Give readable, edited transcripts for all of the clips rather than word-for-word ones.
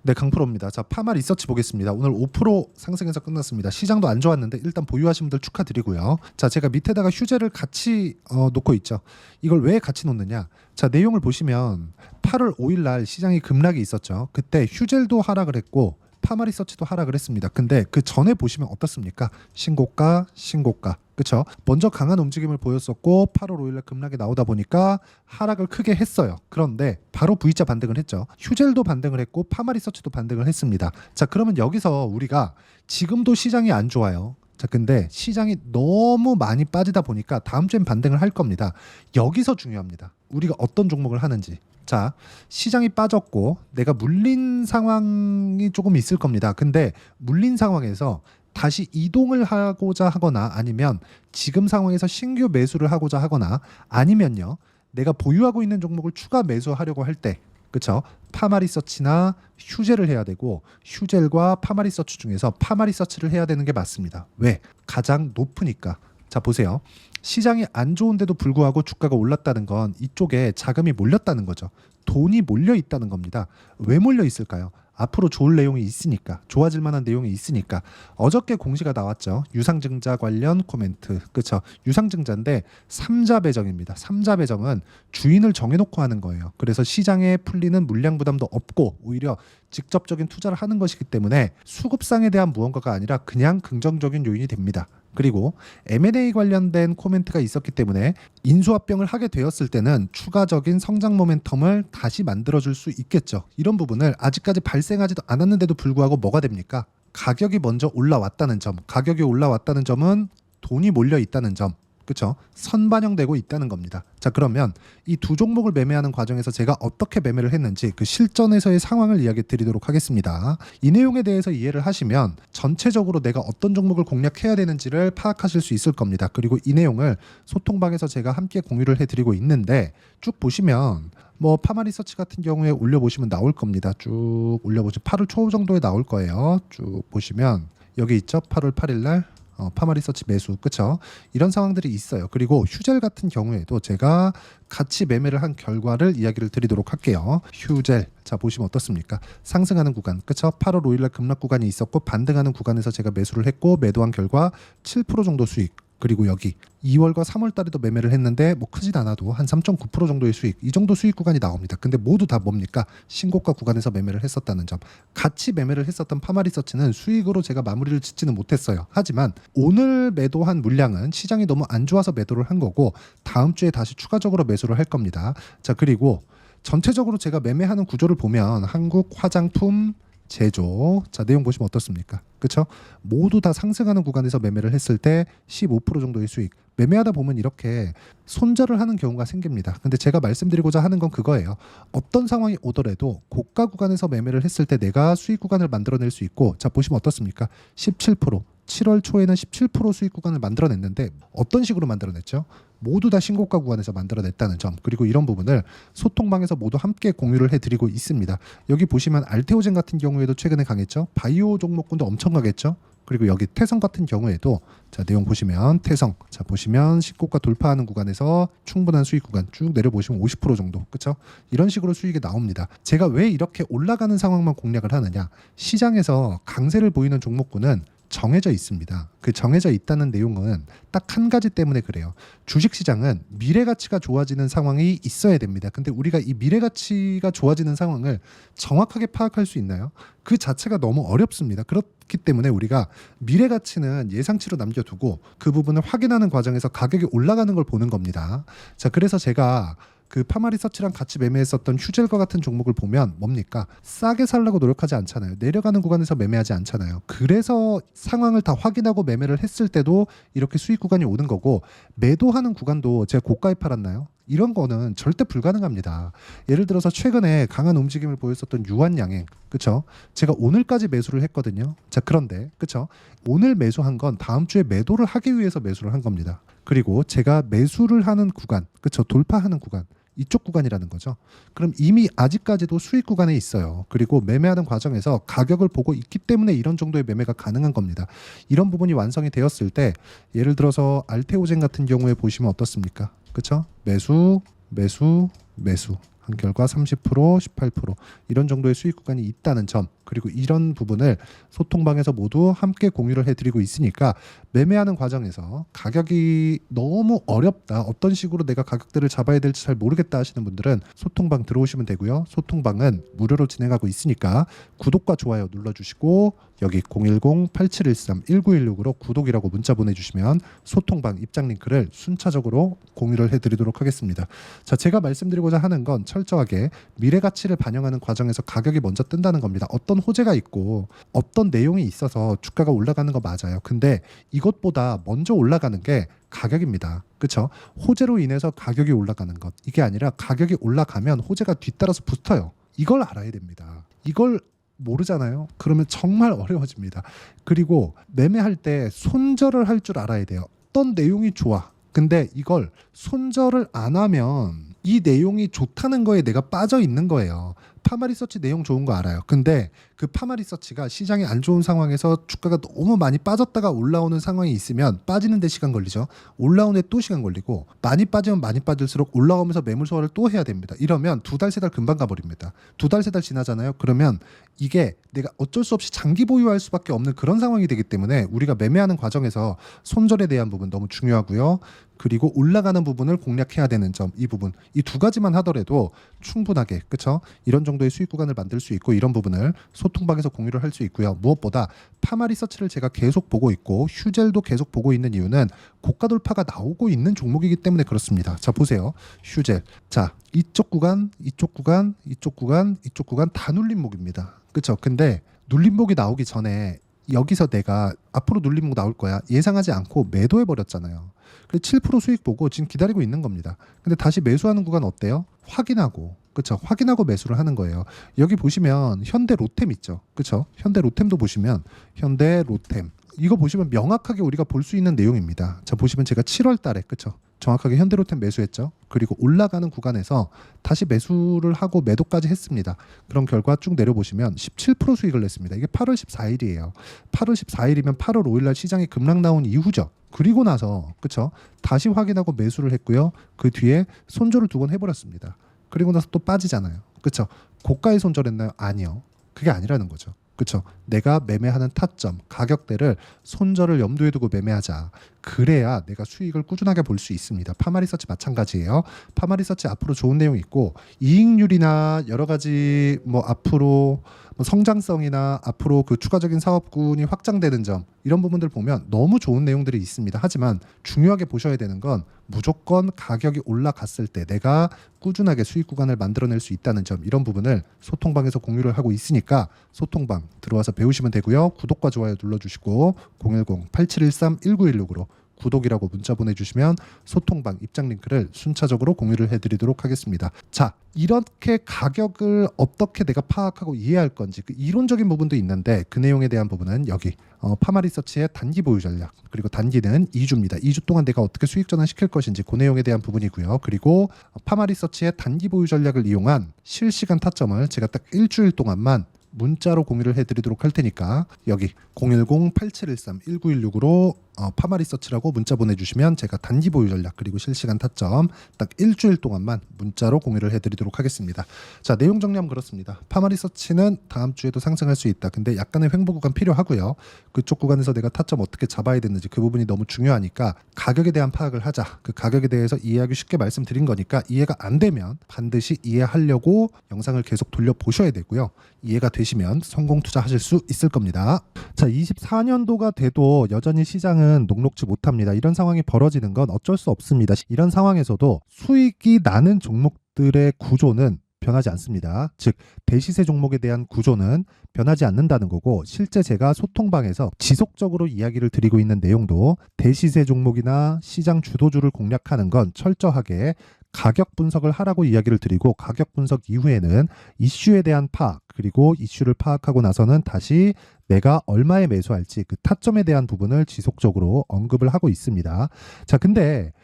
네, 강프로입니다. 자, 파마 리서치 보겠습니다. 오늘 5% 상승해서 끝났습니다. 시장도 안 좋았는데 일단 보유하신 분들 축하드리고요. 자, 제가 밑에다가 휴재를 같이 놓고 있죠. 이걸 왜 같이 놓느냐? 자, 내용을 보시면 8월 5일 날 시장이 급락이 있었죠. 그때 휴젤도 하락을 했고 파마 리서치도 하락을 했습니다. 근데 그 전에 보시면 어떻습니까? 신고가, 신고가. 그렇죠? 먼저 강한 움직임을 보였었고 8월 5일 날 급락이 나오다 보니까 하락을 크게 했어요. 그런데 바로 V자 반등을 했죠. 휴젤도 반등을 했고 파마 리서치도 반등을 했습니다. 자, 그러면 여기서 우리가 지금도 시장이 안 좋아요. 자, 근데 시장이 너무 많이 빠지다 보니까 다음 주엔 반등을 할 겁니다. 여기서 중요합니다. 우리가 어떤 종목을 하는지. 자, 시장이 빠졌고 내가 물린 상황이 조금 있을 겁니다. 근데 물린 상황에서 다시 이동을 하고자 하거나 아니면 지금 상황에서 신규 매수를 하고자 하거나 아니면요, 내가 보유하고 있는 종목을 추가 매수하려고 할 때, 그렇죠? 파마 리서치나 휴젤을 해야 되고 휴젤과 파마 리서치 중에서 파마 리서치를 해야 되는 게 맞습니다. 왜? 가장 높으니까. 자, 보세요. 시장이 안 좋은데도 불구하고 주가가 올랐다는 건 이쪽에 자금이 몰렸다는 거죠. 돈이 몰려 있다는 겁니다. 왜 몰려 있을까요? 앞으로 좋을 내용이 있으니까, 좋아질 만한 내용이 있으니까. 어저께 공시가 나왔죠. 유상증자 관련 코멘트. 그렇죠? 유상증자인데 3자 배정입니다. 3자 배정은 주인을 정해놓고 하는 거예요. 그래서 시장에 풀리는 물량 부담도 없고 오히려 직접적인 투자를 하는 것이기 때문에 수급상에 대한 무언가가 아니라 그냥 긍정적인 요인이 됩니다. 그리고 M&A 관련된 코멘트가 있었기 때문에 인수합병을 하게 되었을 때는 추가적인 성장 모멘텀을 다시 만들어줄 수 있겠죠. 이런 부분을 아직까지 발생하지도 않았는데도 불구하고 뭐가 됩니까? 가격이 먼저 올라왔다는 점. 가격이 올라왔다는 점은 돈이 몰려 있다는 점. 그렇죠? 선반영되고 있다는 겁니다. 자, 그러면 이 두 종목을 매매하는 과정에서 제가 어떻게 매매를 했는지 그 실전에서의 상황을 이야기 드리도록 하겠습니다. 이 내용에 대해서 이해를 하시면 전체적으로 내가 어떤 종목을 공략해야 되는지를 파악하실 수 있을 겁니다. 그리고 이 내용을 소통방에서 제가 함께 공유를 해드리고 있는데 쭉 보시면 뭐 파마 리서치 같은 경우에 올려보시면 나올 겁니다. 쭉 올려보시면 8월 초 정도에 나올 거예요. 쭉 보시면 여기 있죠. 8월 8일 날 파마 리서치 매수, 그쵸? 이런 상황들이 있어요. 그리고 휴젤 같은 경우에도 제가 같이 매매를 한 결과를 이야기를 드리도록 할게요. 휴젤, 자, 보시면 어떻습니까? 상승하는 구간, 그쵸? 8월 5일날 급락 구간이 있었고 반등하는 구간에서 제가 매수를 했고 매도한 결과 7% 정도 수익. 그리고 여기 2월과 3월 달에도 매매를 했는데 뭐 크진 않아도 한 3.9% 정도의 수익, 이 정도 수익 구간이 나옵니다. 근데 모두 다 뭡니까? 신고가 구간에서 매매를 했었다는 점. 같이 매매를 했었던 파마 리서치는 수익으로 제가 마무리를 짓지는 못했어요. 하지만 오늘 매도한 물량은 시장이 너무 안 좋아서 매도를 한 거고 다음 주에 다시 추가적으로 매수를 할 겁니다. 자, 그리고 전체적으로 제가 매매하는 구조를 보면 한국 화장품 제조, 자, 내용 보시면 어떻습니까? 그렇죠? 모두 다 상승하는 구간에서 매매를 했을 때 15% 정도의 수익. 매매하다 보면 이렇게 손절을 하는 경우가 생깁니다. 근데 제가 말씀드리고자 하는 건 그거예요. 어떤 상황이 오더라도 고가 구간에서 매매를 했을 때 내가 수익 구간을 만들어낼 수 있고, 자, 보시면 어떻습니까? 17%. 7월 초에는 17% 수익 구간을 만들어냈는데 어떤 식으로 만들어냈죠? 모두 다 신고가 구간에서 만들어냈다는 점, 그리고 이런 부분을 소통방에서 모두 함께 공유를 해드리고 있습니다. 여기 보시면 알테오젠 같은 경우에도 최근에 강했죠. 바이오 종목군도 엄청 강했죠. 그리고 여기 태성 같은 경우에도, 자, 내용 보시면 태성, 자, 보시면 신고가 돌파하는 구간에서 충분한 수익 구간 쭉 내려보시면 50% 정도, 그렇죠? 이런 식으로 수익이 나옵니다. 제가 왜 이렇게 올라가는 상황만 공략을 하느냐? 시장에서 강세를 보이는 종목군은 정해져 있습니다. 그 정해져 있다는 내용은 딱 한 가지 때문에 그래요. 주식시장은 미래 가치가 좋아지는 상황이 있어야 됩니다. 근데 우리가 이 미래 가치가 좋아지는 상황을 정확하게 파악할 수 있나요? 그 자체가 너무 어렵습니다. 그렇기 때문에 우리가 미래 가치는 예상치로 남겨두고 그 부분을 확인하는 과정에서 가격이 올라가는 걸 보는 겁니다. 자, 그래서 제가 그 파마 리서치랑 같이 매매했었던 휴젤과 같은 종목을 보면 뭡니까? 싸게 살려고 노력하지 않잖아요. 내려가는 구간에서 매매하지 않잖아요. 그래서 상황을 다 확인하고 매매를 했을 때도 이렇게 수익 구간이 오는 거고, 매도하는 구간도 제가 고가에 팔았나요? 이런 거는 절대 불가능합니다. 예를 들어서 최근에 강한 움직임을 보였었던 유한양행, 그쵸? 제가 오늘까지 매수를 했거든요. 자, 그런데 그쵸? 오늘 매수한 건 다음 주에 매도를 하기 위해서 매수를 한 겁니다. 그리고 제가 매수를 하는 구간, 그쵸? 돌파하는 구간, 이쪽 구간이라는 거죠. 그럼 이미 아직까지도 수익 구간에 있어요. 그리고 매매하는 과정에서 가격을 보고 있기 때문에 이런 정도의 매매가 가능한 겁니다. 이런 부분이 완성이 되었을 때 예를 들어서 알테오젠 같은 경우에 보시면 어떻습니까? 그렇죠? 매수, 매수, 매수 한 결과 30%, 18% 이런 정도의 수익 구간이 있다는 점, 그리고 이런 부분을 소통방에서 모두 함께 공유를 해드리고 있으니까 매매하는 과정에서 가격이 너무 어렵다, 어떤 식으로 내가 가격대를 잡아야 될지 잘 모르겠다 하시는 분들은 소통방 들어오시면 되고요. 소통방은 무료로 진행하고 있으니까 구독과 좋아요 눌러주시고 여기 010-8713-1916으로 구독이라고 문자 보내주시면 소통방 입장 링크를 순차적으로 공유를 해드리도록 하겠습니다. 자, 제가 말씀드리고자 하는 건 철저하게 미래 가치를 반영하는 과정에서 가격이 먼저 뜬다는 겁니다. 어떤 호재가 있고 어떤 내용이 있어서 주가가 올라가는 거 맞아요. 근데 이것보다 먼저 올라가는 게 가격입니다. 그렇죠? 호재로 인해서 가격이 올라가는 것, 이게 아니라 가격이 올라가면 호재가 뒤따라서 붙어요. 이걸 알아야 됩니다. 이걸 모르잖아요. 그러면 정말 어려워집니다. 그리고 매매할 때 손절을 할 줄 알아야 돼요. 어떤 내용이 좋아. 근데 이걸 손절을 안 하면 이 내용이 좋다는 거에 내가 빠져 있는 거예요. 파마리서치 내용 좋은 거 알아요. 근데 그 파마리서치가 시장이 안 좋은 상황에서 주가가 너무 많이 빠졌다가 올라오는 상황이 있으면 빠지는 데 시간 걸리죠. 올라오는 데 또 시간 걸리고 많이 빠지면 많이 빠질수록 올라오면서 매물 소화를 또 해야 됩니다. 이러면 2달, 3달 금방 가버립니다. 2달, 3달 지나잖아요. 그러면 이게 내가 어쩔 수 없이 장기 보유할 수밖에 없는 그런 상황이 되기 때문에 우리가 매매하는 과정에서 손절에 대한 부분 너무 중요하고요. 그리고 올라가는 부분을 공략해야 되는 점, 이 부분, 이 두 가지만 하더라도 충분하게, 그렇죠? 이런 정도의 수익 구간을 만들 수 있고 이런 부분을 소통방에서 공유를 할 수 있고요. 무엇보다 파마 리서치를 제가 계속 보고 있고 휴젤도 계속 보고 있는 이유는 고가 돌파가 나오고 있는 종목이기 때문에 그렇습니다. 자, 보세요. 휴젤. 자, 이쪽 구간, 이쪽 구간, 이쪽 구간, 이쪽 구간 다 눌림목입니다. 그렇죠? 근데 눌림목이 나오기 전에 여기서 내가 앞으로 눌림목 나올 거야 예상하지 않고 매도해 버렸잖아요. 그래서 7% 수익 보고 지금 기다리고 있는 겁니다. 근데 다시 매수하는 구간 어때요? 확인하고, 그렇죠? 확인하고 매수를 하는 거예요. 여기 보시면 현대 로템 있죠, 그렇죠? 현대 로템도 보시면 현대 로템 이거 보시면 명확하게 우리가 볼 수 있는 내용입니다. 자, 보시면 제가 7월 달에, 그렇죠? 정확하게 현대로템 매수했죠. 그리고 올라가는 구간에서 다시 매수를 하고 매도까지 했습니다. 그런 결과 쭉 내려보시면 17% 수익을 냈습니다. 이게 8월 14일이에요. 8월 14일이면 8월 5일날 시장이 급락 나온 이후죠. 그리고 나서, 그쵸? 다시 확인하고 매수를 했고요. 그 뒤에 손절을 2번 해버렸습니다. 그리고 나서 또 빠지잖아요. 그쵸? 고가에 손절했나요? 아니요. 그게 아니라는 거죠. 그렇죠. 내가 매매하는 타점, 가격대를 손절을 염두에 두고 매매하자. 그래야 내가 수익을 꾸준하게 볼 수 있습니다. 파마리서치 마찬가지예요. 파마리서치 앞으로 좋은 내용이 있고 이익률이나 여러 가지 뭐 앞으로 뭐 성장성이나 앞으로 그 추가적인 사업군이 확장되는 점 이런 부분들 보면 너무 좋은 내용들이 있습니다. 하지만 중요하게 보셔야 되는 건 무조건 가격이 올라갔을 때 내가 꾸준하게 수익 구간을 만들어낼 수 있다는 점, 이런 부분을 소통방에서 공유를 하고 있으니까 소통방 들어와서 배우시면 되고요. 구독과 좋아요 눌러주시고 010-8713-1916으로 구독이라고 문자 보내주시면 소통방 입장 링크를 순차적으로 공유를 해드리도록 하겠습니다. 자, 이렇게 가격을 어떻게 내가 파악하고 이해할 건지 그 이론적인 부분도 있는데 그 내용에 대한 부분은 여기 파마리서치의 단기 보유 전략, 그리고 단기는 2주입니다. 2주 동안 내가 어떻게 수익 전환시킬 것인지 그 내용에 대한 부분이고요. 그리고 파마리서치의 단기 보유 전략을 이용한 실시간 타점을 제가 딱 일주일 동안만 문자로 공유를 해드리도록 할 테니까 여기 010-8713-1916으로 파마리서치라고 문자 보내주시면 제가 단기 보유 전략 그리고 실시간 타점 딱 일주일 동안만 문자로 공유를 해드리도록 하겠습니다. 자, 내용 정리하면 그렇습니다. 파마리서치는 다음 주에도 상승할 수 있다. 근데 약간의 횡보 구간 필요하고요. 그쪽 구간에서 내가 타점 어떻게 잡아야 되는지 그 부분이 너무 중요하니까 가격에 대한 파악을 하자. 그 가격에 대해서 이해하기 쉽게 말씀드린 거니까 이해가 안 되면 반드시 이해하려고 영상을 계속 돌려보셔야 되고요. 이해가 되시면 성공 투자하실 수 있을 겁니다. 자, 24년도가 돼도 여전히 시장은 녹록지 못합니다. 이런 상황이 벌어지는 건 어쩔 수 없습니다. 이런 상황에서도 수익이 나는 종목들의 구조는 변하지 않습니다. 즉 대시세 종목에 대한 구조는 변하지 않는다는 거고, 실제 제가 소통방에서 지속적으로 이야기를 드리고 있는 내용도 대시세 종목이나 시장 주도주를 공략하는 건 철저하게 가격 분석을 하라고 이야기를 드리고, 가격 분석 이후에는 이슈에 대한 파악, 그리고 이슈를 파악하고 나서는 다시 내가 얼마에 매수할지 그 타점에 대한 부분을 지속적으로 언급을 하고 있습니다. 자, 근데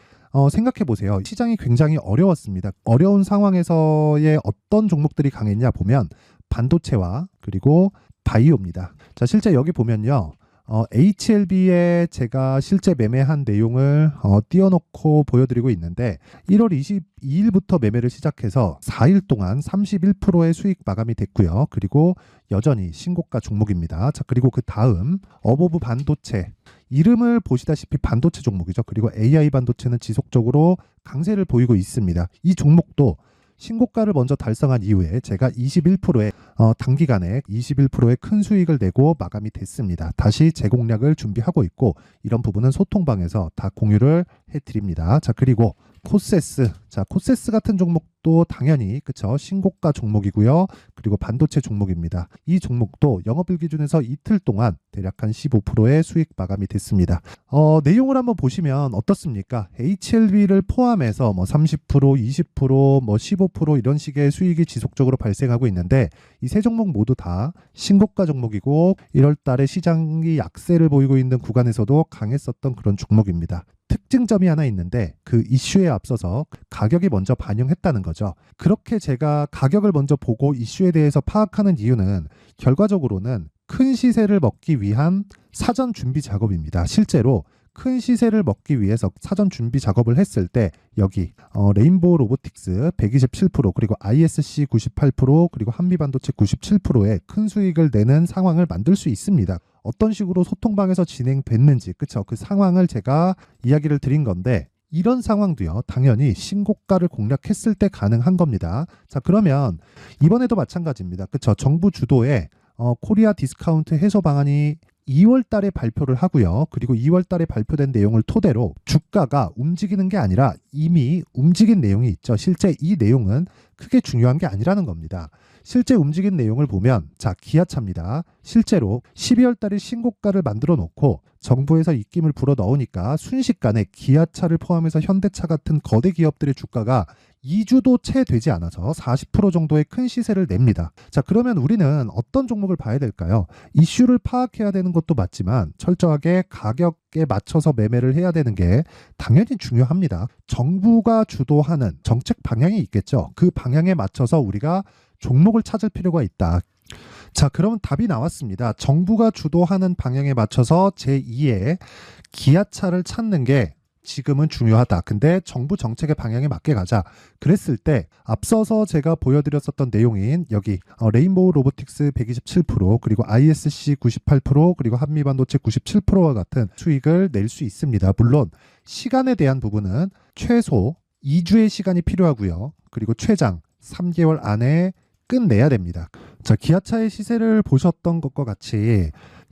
생각해 보세요. 시장이 굉장히 어려웠습니다. 어려운 상황에서의 어떤 종목들이 강했냐 보면 반도체와 그리고 바이오입니다. 자, 실제 여기 보면요. HLB에 제가 실제 매매한 내용을 띄워놓고 보여드리고 있는데 1월 22일부터 매매를 시작해서 4일 동안 31%의 수익 마감이 됐고요. 그리고 여전히 신고가 종목입니다. 자, 그리고 그 다음 어보브 반도체, 이름을 보시다시피 반도체 종목이죠. 그리고 AI 반도체는 지속적으로 강세를 보이고 있습니다. 이 종목도 신고가를 먼저 달성한 이후에 제가 21%의 단기간에 21%의 큰 수익을 내고 마감이 됐습니다. 다시 재공략을 준비하고 있고 이런 부분은 소통방에서 다 공유를 해드립니다. 자, 그리고 코세스, 자, 코세스 같은 종목도 당연히 그쵸, 신고가 종목이고요. 그리고 반도체 종목입니다. 이 종목도 영업일 기준에서 이틀 동안 대략 한 15%의 수익 마감이 됐습니다. 내용을 한번 보시면 어떻습니까? HLB를 포함해서 뭐 30%, 20%, 뭐 15% 이런 식의 수익이 지속적으로 발생하고 있는데 이 세 종목 모두 다 신고가 종목이고 1월 달에 시장이 약세를 보이고 있는 구간에서도 강했었던 그런 종목입니다. 특징점이 하나 있는데 그 이슈에 앞서서 가격이 먼저 반영했다는 거죠. 그렇게 제가 가격을 먼저 보고 이슈에 대해서 파악하는 이유는 결과적으로는 큰 시세를 먹기 위한 사전 준비 작업입니다. 실제로 큰 시세를 먹기 위해서 사전 준비 작업을 했을 때 여기 레인보우 로보틱스 127% 그리고 ISC 98% 그리고 한미반도체 97%의 큰 수익을 내는 상황을 만들 수 있습니다. 어떤 식으로 소통방에서 진행됐는지 그쵸, 그 상황을 제가 이야기를 드린 건데 이런 상황도요 당연히 신고가를 공략했을 때 가능한 겁니다. 자, 그러면 이번에도 마찬가지입니다. 그쵸, 정부 주도의 코리아 디스카운트 해소 방안이 2월 달에 발표를 하고요. 그리고 2월 달에 발표된 내용을 토대로 주가가 움직이는 게 아니라 이미 움직인 내용이 있죠. 실제 이 내용은 크게 중요한 게 아니라는 겁니다. 실제 움직인 내용을 보면 자, 기아차입니다. 실제로 12월 달에 신고가를 만들어 놓고 정부에서 입김을 불어 넣으니까 순식간에 기아차를 포함해서 현대차 같은 거대 기업들의 주가가 2주도 채 되지 않아서 40% 정도의 큰 시세를 냅니다. 자, 그러면 우리는 어떤 종목을 봐야 될까요? 이슈를 파악해야 되는 것도 맞지만 철저하게 가격에 맞춰서 매매를 해야 되는 게 당연히 중요합니다. 정부가 주도하는 정책 방향이 있겠죠. 그 방향에 맞춰서 우리가 종목을 찾을 필요가 있다. 자, 그럼 답이 나왔습니다. 정부가 주도하는 방향에 맞춰서 제2의 기아차를 찾는 게 지금은 중요하다. 근데 정부 정책의 방향에 맞게 가자. 그랬을 때 앞서서 제가 보여드렸었던 내용인 여기 레인보우 로보틱스 127% 그리고 ISC 98% 그리고 한미반도체 97%와 같은 수익을 낼 수 있습니다. 물론 시간에 대한 부분은 최소 2주의 시간이 필요하고요. 그리고 최장 3개월 안에 끝내야 됩니다. 자, 기아차의 시세를 보셨던 것과 같이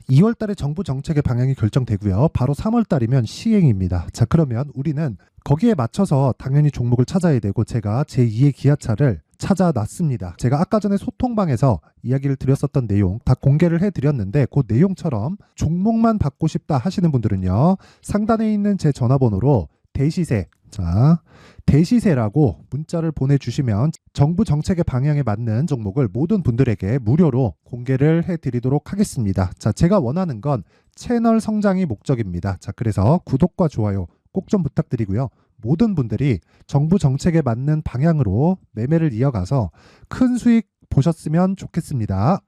2월 달에 정부 정책의 방향이 결정되고요. 바로 3월 달이면 시행입니다. 자, 그러면 우리는 거기에 맞춰서 당연히 종목을 찾아야 되고 제가 제2의 기아차를 찾아놨습니다. 제가 아까 전에 소통방에서 이야기를 드렸었던 내용 다 공개를 해드렸는데 그 내용처럼 종목만 받고 싶다 하시는 분들은요. 상단에 있는 제 전화번호로 대시세, 자, 대시세라고 문자를 보내주시면 정부 정책의 방향에 맞는 종목을 모든 분들에게 무료로 공개를 해드리도록 하겠습니다. 자, 제가 원하는 건 채널 성장이 목적입니다. 자, 그래서 구독과 좋아요 꼭 좀 부탁드리고요. 모든 분들이 정부 정책에 맞는 방향으로 매매를 이어가서 큰 수익 보셨으면 좋겠습니다.